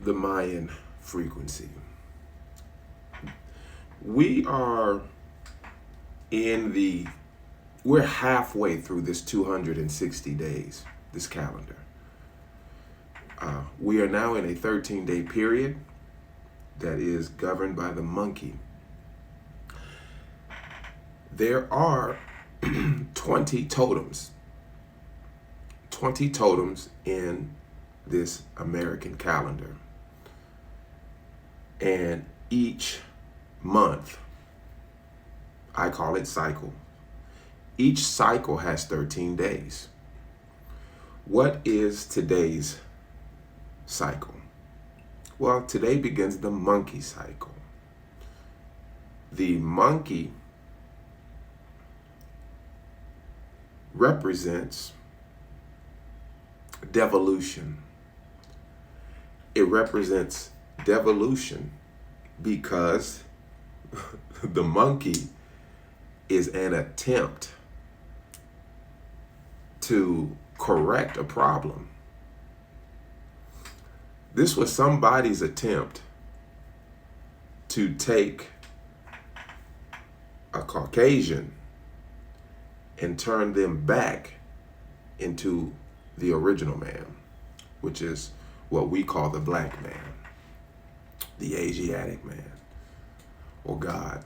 the Mayan frequency. We are in the, we're halfway through this 260 days, this calendar. We are now in a 13-day period that is governed by the monkey. There are 20 totems, 20 totems in this American calendar. And each month, I call it cycle. Each cycle has 13 days. What is today's cycle? Well, today begins the monkey cycle. The monkey represents devolution. It represents devolution because the monkey is an attempt to correct a problem. This was somebody's attempt to take a Caucasian and turn them back into the original man, which is what we call the black man, the Asiatic man, or God.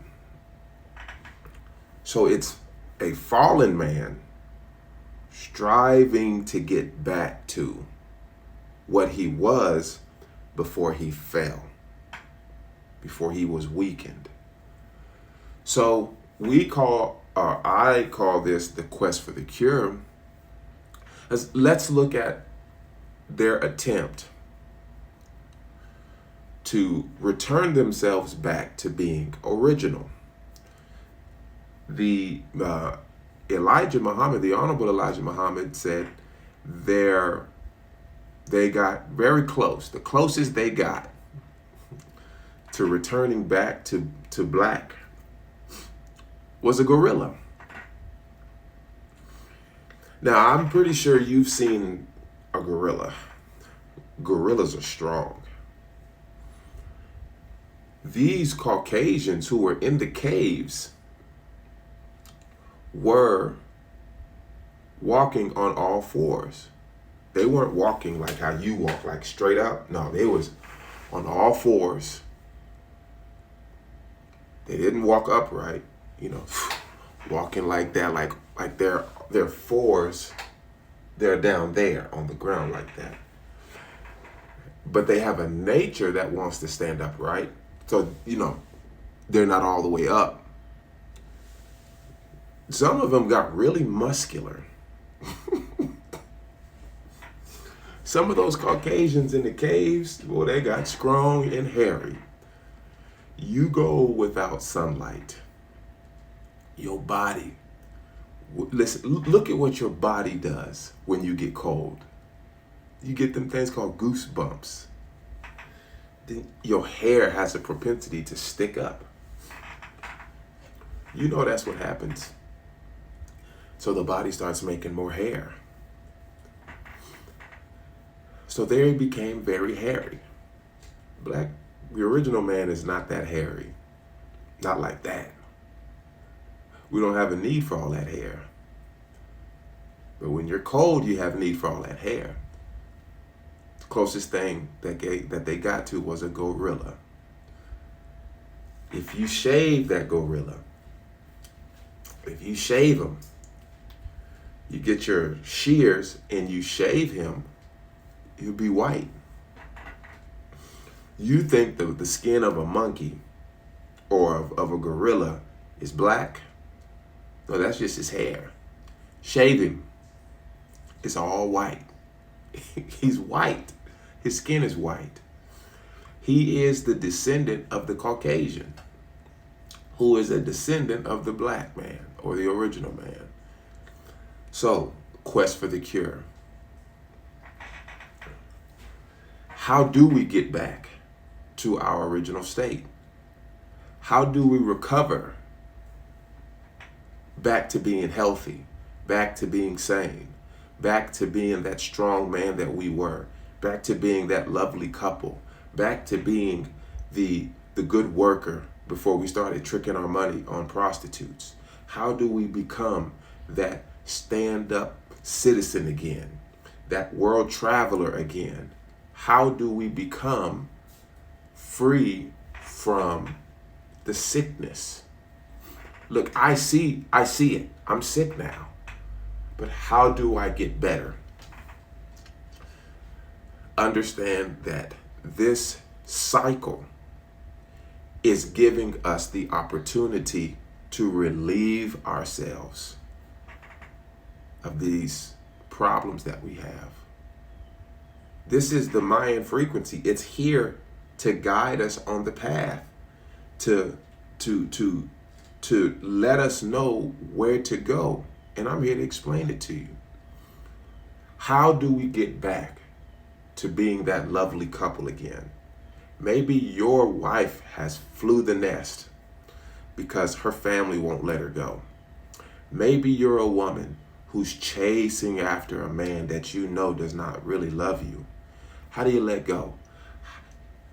So it's a fallen man striving to get back to what he was before he fell, before he was weakened. So I call this the quest for the cure. Let's look at their attempt to return themselves back to being original. The Elijah Muhammad, the Honorable Elijah Muhammad, said they got very close. The closest they got to returning back to black was a gorilla. Now, I'm pretty sure you've seen a gorilla. Gorillas are strong. These Caucasians who were in the caves were walking on all fours. They weren't walking like how you walk, like straight up. No, they was on all fours. They didn't walk upright, walking like that, like their fours, they're down there on the ground like that. But they have a nature that wants to stand upright. So, they're not all the way up. Some of them got really muscular. Some of those Caucasians in the caves, well, they got strong and hairy. You go without sunlight, your body, listen, look at what your body does when you get cold. You get them things called goosebumps. Then your hair has a propensity to stick up. That's what happens. So the body starts making more hair. So there he became very hairy. The original man is not that hairy. Not like that. We don't have a need for all that hair. But when you're cold, you have need for all that hair. The closest thing that they got to was a gorilla. If you shave that gorilla, if you shave him, you get your shears and you shave him, he'll be white. You think the skin of a monkey or of a gorilla is black? No, that's just his hair. Shave him. It's all white. He's white. His skin is white. He is the descendant of the Caucasian, who is a descendant of the black man or the original man. So, quest for the cure. How do we get back to our original state? How do we recover back to being healthy, back to being sane, back to being that strong man that we were, back to being that lovely couple, back to being the good worker before we started tricking our money on prostitutes? How do we become that stand-up citizen again, that world traveler again? How do we become free from the sickness? Look, I see it. I'm sick now. But how do I get better? Understand that this cycle is giving us the opportunity to relieve ourselves of these problems that we have. This is the Mayan frequency. It's here to guide us on the path, to let us know where to go. And I'm here to explain it to you. How do we get back to being that lovely couple again? Maybe your wife has flew the nest because her family won't let her go. Maybe you're a woman who's chasing after a man that you know does not really love you. How do you let go?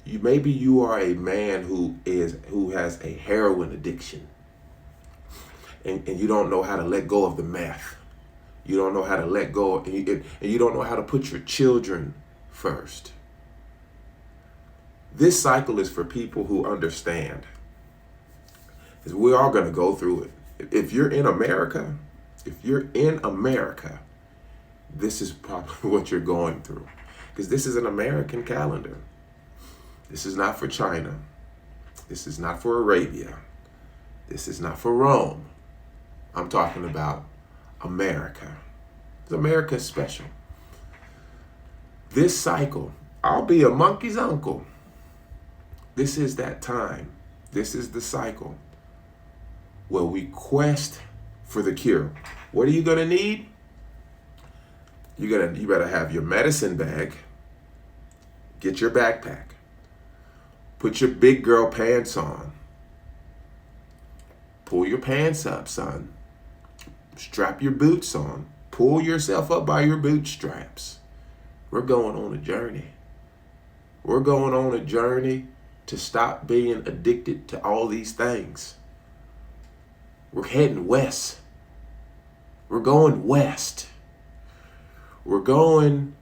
Maybe you are a man who has a heroin addiction, and you don't know how to let go of the meth. You don't know how to let go, and you don't know how to put your children first. This cycle is for people who understand. Because we're all going to go through it. If you're in America, this is probably what you're going through. Because this is an American calendar. This is not for China. This is not for Arabia. This is not for Rome. I'm talking about America. America is special. This cycle, I'll be a monkey's uncle. This is that time. This is the cycle where we quest for the cure. What are you going to need? You better have your medicine bag. Get your backpack. Put your big girl pants on. Pull your pants up, son. Strap your boots on. Pull yourself up by your bootstraps. We're going on a journey. We're going on a journey to stop being addicted to all these things. We're heading west. We're going west. We're going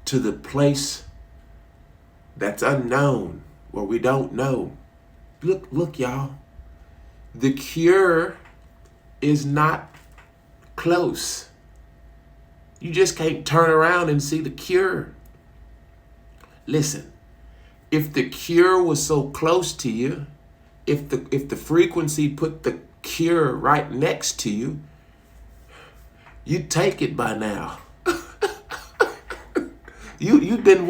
to the place that's unknown, where we don't know. Look, y'all. The cure is not close. You just can't turn around and see the cure. Listen, if the cure was so close to you, if the frequency put the cure right next to you, you'd take it by now. You've been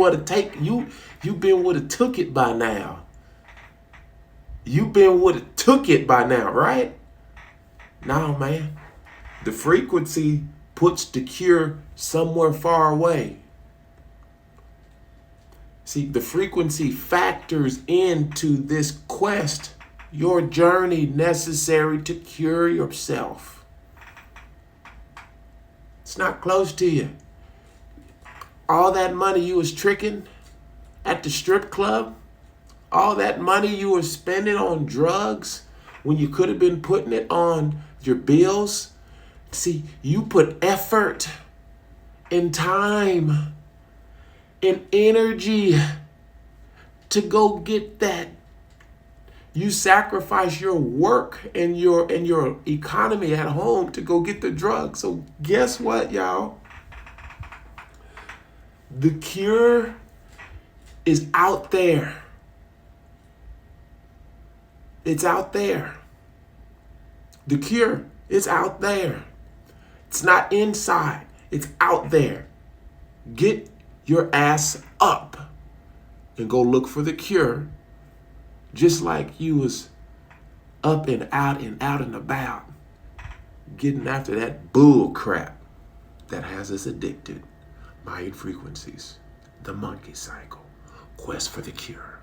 you've been would have took it by now. You've been would have took it by now, right? No, man. The frequency puts the cure somewhere far away. See, the frequency factors into this quest, your journey necessary to cure yourself. It's not close to you. All that money you was tricking at the strip club, all that money you were spending on drugs when you could have been putting it on your bills. See, you put effort and time and energy to go get that. You sacrifice your work and your economy at home to go get the drug. So guess what, y'all? The cure is out there. It's out there. The cure is out there. It's not inside. It's out there. Get your ass up and go look for the cure, just like you was up and out and about, getting after that bull crap that has us addicted. Mayan frequencies, the monkey cycle, quest for the cure.